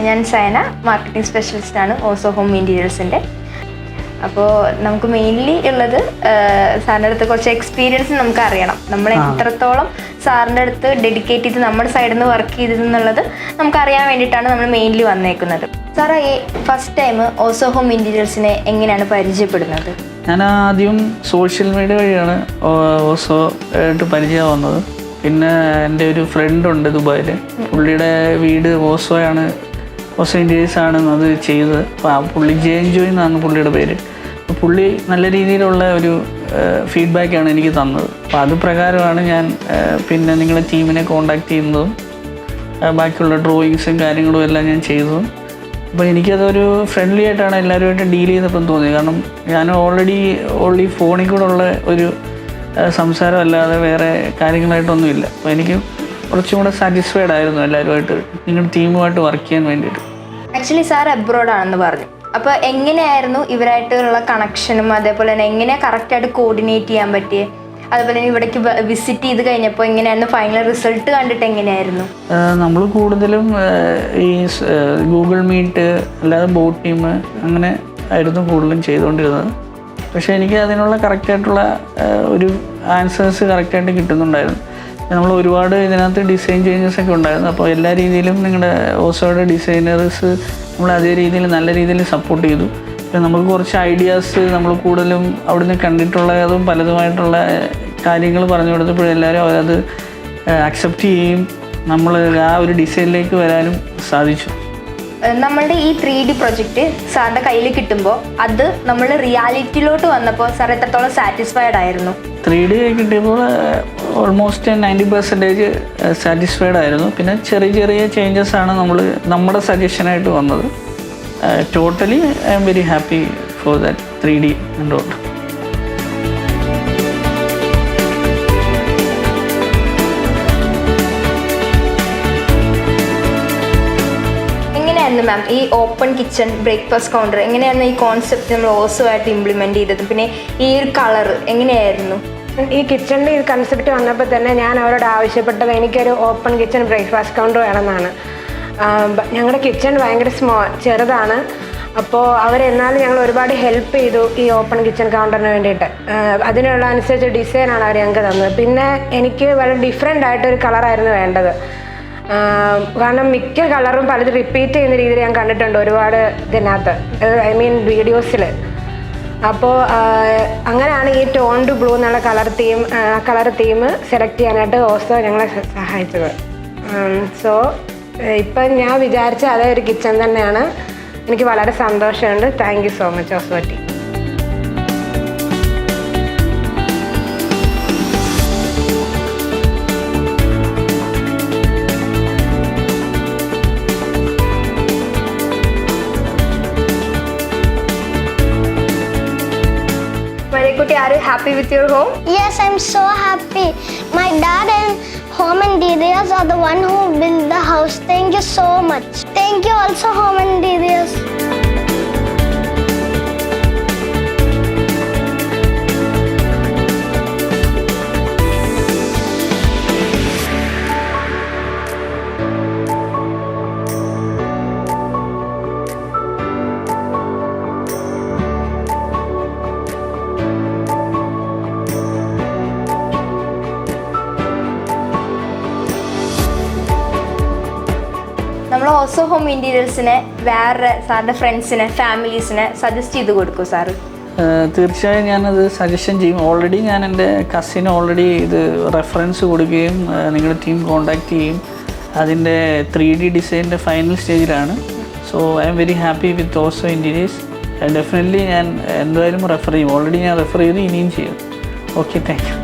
ഞാൻ Sayana, marketing സ്പെഷ്യലിസ്റ്റാണ് ഓസോ home ഇൻറ്റീരിയേഴ്സിൻ്റെ. അപ്പോൾ നമുക്ക് മെയിൻലി ഉള്ളത് സാറിൻ്റെ അടുത്ത് കുറച്ച് എക്സ്പീരിയൻസ് നമുക്ക് അറിയണം. നമ്മൾ എത്രത്തോളം സാറിൻ്റെ അടുത്ത് ഡെഡിക്കേറ്റ് ചെയ്ത് നമ്മുടെ സൈഡിൽ നിന്ന് വർക്ക് ചെയ്തതെന്നുള്ളത് നമുക്കറിയാൻ വേണ്ടിയിട്ടാണ് നമ്മൾ മെയിൻലി വന്നേക്കുന്നത്. സാറ് ഈ ഫസ്റ്റ് ടൈം ഓസോ ഹോം ഇൻറ്റീരിയേഴ്സിനെ എങ്ങനെയാണ് പരിചയപ്പെടുന്നത്? ഞാൻ ആദ്യം സോഷ്യൽ മീഡിയ വഴിയാണ് ഓസോ ആയിട്ട് പരിചയമാവുന്നത്. പിന്നെ എൻ്റെ ഒരു ഫ്രണ്ടുണ്ട് ദുബായിൽ, പുള്ളിയുടെ വീട് ഓസോയാണ്, ഓസോ ഇൻറ്റീരിയേഴ്സാണ് അത് ചെയ്തത്. അപ്പോൾ ആ പുള്ളി ജോയ് എന്നാണ് പുള്ളിയുടെ പേര്. അപ്പോൾ പുള്ളി നല്ല രീതിയിലുള്ള ഒരു ഫീഡ്ബാക്കാണ് എനിക്ക് തന്നത്. അപ്പോൾ അത് പ്രകാരമാണ് ഞാൻ പിന്നെ നിങ്ങളുടെ ടീമിനെ കോൺടാക്റ്റ് ചെയ്യുന്നതും ബാക്കിയുള്ള ഡ്രോയിങ്സും കാര്യങ്ങളും എല്ലാം ഞാൻ ചെയ്തതും. അപ്പോൾ എനിക്കതൊരു ഫ്രണ്ട്ലി ആയിട്ടാണ് എല്ലാവരുമായിട്ട് ഡീൽ ചെയ്തപ്പം തോന്നിയത്. കാരണം ഞാൻ ഓൾറെഡി ഫോണിൽ കൂടെ ഉള്ള ഒരു സംസാരം അല്ലാതെ വേറെ കാര്യങ്ങളായിട്ടൊന്നുമില്ല. അപ്പോൾ എനിക്ക് കുറച്ചും കൂടെ സാറ്റിസ്ഫൈഡ് ആയിരുന്നു എല്ലാവരുമായിട്ട്, നിങ്ങളുടെ ടീമുമായിട്ട് വർക്ക് ചെയ്യാൻ വേണ്ടിയിട്ട്. ആക്ച്വലി സാർ അബ്രോഡാണെന്ന് പറഞ്ഞു. അപ്പോൾ എങ്ങനെയായിരുന്നു ഇവരായിട്ടുള്ള കണക്ഷനും അതേപോലെ തന്നെ എങ്ങനെയാണ് കറക്റ്റായിട്ട് കോർഡിനേറ്റ് ചെയ്യാൻ പറ്റിയത്? അതുപോലെ തന്നെ ഇവിടേക്ക് വിസിറ്റ് ചെയ്ത് കഴിഞ്ഞപ്പോൾ എങ്ങനെയായിരുന്നു ഫൈനൽ റിസൾട്ട് കണ്ടിട്ട് എങ്ങനെയായിരുന്നു? നമ്മൾ കൂടുതലും ഈ ഗൂഗിൾ മീറ്റ് അല്ലാതെ ബോട്ട് ടീം അങ്ങനെ ആയിരുന്നു കൂടുതലും ചെയ്തുകൊണ്ടിരുന്നത്. പക്ഷേ എനിക്ക് അതിനുള്ള കറക്റ്റായിട്ടുള്ള ഒരു ആൻസേഴ്സ് കറക്റ്റായിട്ട് കിട്ടുന്നുണ്ടായിരുന്നു. നമ്മൾ ഒരുപാട് ഇതിനകത്ത് ഡിസൈൻ ചേഞ്ചസൊക്കെ ഉണ്ടായിരുന്നു. അപ്പോൾ എല്ലാ രീതിയിലും നിങ്ങളുടെ ഓസോയുടെ ഡിസൈനേഴ്സ് നമ്മൾ അതേ രീതിയിൽ നല്ല രീതിയിൽ സപ്പോർട്ട് ചെയ്തു. പിന്നെ നമുക്ക് കുറച്ച് ഐഡിയാസ് നമ്മൾ കൂടുതലും അവിടുന്ന് കണ്ടിട്ടുള്ളതും പലതുമായിട്ടുള്ള കാര്യങ്ങൾ പറഞ്ഞു കൊടുത്തപ്പോഴും എല്ലാവരും അവരത് അക്സെപ്റ്റ് ചെയ്യുകയും നമ്മൾ ആ ഒരു ഡിസൈനിലേക്ക് വരാനും സാധിച്ചു. നമ്മളുടെ ഈ 3D പ്രൊജക്റ്റ് സാറിൻ്റെ കയ്യിൽ കിട്ടുമ്പോൾ അത് നമ്മൾ റിയാലിറ്റിയിലോട്ട് വന്നപ്പോൾ സാർ എത്രത്തോളം സാറ്റിസ്ഫൈഡ് ആയിരുന്നു? 3D കിട്ടിയപ്പോൾ ഓൾമോസ്റ്റ് 90% സാറ്റിസ്ഫൈഡ് ആയിരുന്നു. പിന്നെ ചെറിയ ചേഞ്ചസ് ആണ് നമ്മുടെ സജഷനായിട്ട് വന്നത്. Totally I M very happy for that 3D and all. എങ്ങനെയായിരുന്നു മാം ഈ ഓപ്പൺ കിച്ചൺ ബ്രേക്ക്ഫാസ്റ്റ് കൗണ്ടർ എങ്ങനെയായിരുന്നു ഈ കോൺസെപ്റ്റ് നമ്മൾ ഓസോ ആയിട്ട് ഇംപ്ലിമെൻറ്റ് ചെയ്തത്? പിന്നെ ഈ ഒരു കളർ എങ്ങനെയായിരുന്നു? ഈ കിച്ചണിൻ്റെ ഈ കൺസെപ്റ്റ് വന്നപ്പോൾ തന്നെ ഞാൻ അവരോട് ആവശ്യപ്പെട്ടത് എനിക്കൊരു ഓപ്പൺ കിച്ചൺ ബ്രേക്ക്ഫാസ്റ്റ് കൗണ്ടർ വേണമെന്നാണ്. ഞങ്ങളുടെ കിച്ചൺ ഭയങ്കര ചെറുതാണ്. അപ്പോൾ അവരെന്നാലും ഞങ്ങൾ ഒരുപാട് ഹെൽപ്പ് ചെയ്തു ഈ ഓപ്പൺ കിച്ചൺ കൗണ്ടറിന് വേണ്ടിയിട്ട്. അതിനുള്ള അനുസരിച്ച് ഡിസൈനാണ് അവർ ഞങ്ങൾക്ക് തന്നത്. പിന്നെ എനിക്ക് വളരെ ഡിഫറെൻ്റ് ആയിട്ടൊരു കളറായിരുന്നു വേണ്ടത്. കാരണം മിക്ക കളറും പലത് റിപ്പീറ്റ് ചെയ്യുന്ന രീതിയിൽ ഞാൻ കണ്ടിട്ടുണ്ട് ഒരുപാട് ഇതിനകത്ത്, ഐ മീൻ വീഡിയോസിൽ. അപ്പോൾ അങ്ങനെയാണ് ഈ ടോൺഡ് ബ്ലൂ എന്നുള്ള കളർ തീം സെലക്ട് ചെയ്യാനായിട്ട് ഓസോ ഞങ്ങളെ സഹായിച്ചത്. സോ ഇപ്പം ഞാൻ വിചാരിച്ച അതേ ഒരു കിച്ചൺ തന്നെയാണ്. എനിക്ക് വളരെ സന്തോഷമുണ്ട്. Thank you so much Ozo team. Marikutti, are you happy with your home? Yes, I'm so happy. My dad and Home Interiors are the one who built the house. Thank you so much. Thank you also Home Interiors. നമ്മൾ ഓസോ home ഇൻറ്റീരിയേഴ്സിനെ വേറെ സാറിൻ്റെ ഫ്രണ്ട്സിനെ ഫാമിലീസിനെ suggest ചെയ്ത് കൊടുക്കും sir? തീർച്ചയായും ഞാനത് suggestion ചെയ്യും. Already ഞാൻ എൻ്റെ കസിന് ഇത് റെഫറൻസ് കൊടുക്കുകയും നിങ്ങളുടെ ടീം കോൺടാക്റ്റ് ചെയ്യും. അതിൻ്റെ 3D ഡിസൈനിൻ്റെ ഫൈനൽ സ്റ്റേജിലാണ്. So I'm very happy with Ozo interiors. Definitely ഞാൻ എന്തായാലും റെഫർ ചെയ്യും. ഓൾറെഡി ഞാൻ റെഫർ ചെയ്ത് ഇനിയും ചെയ്യും. Okay, thank you.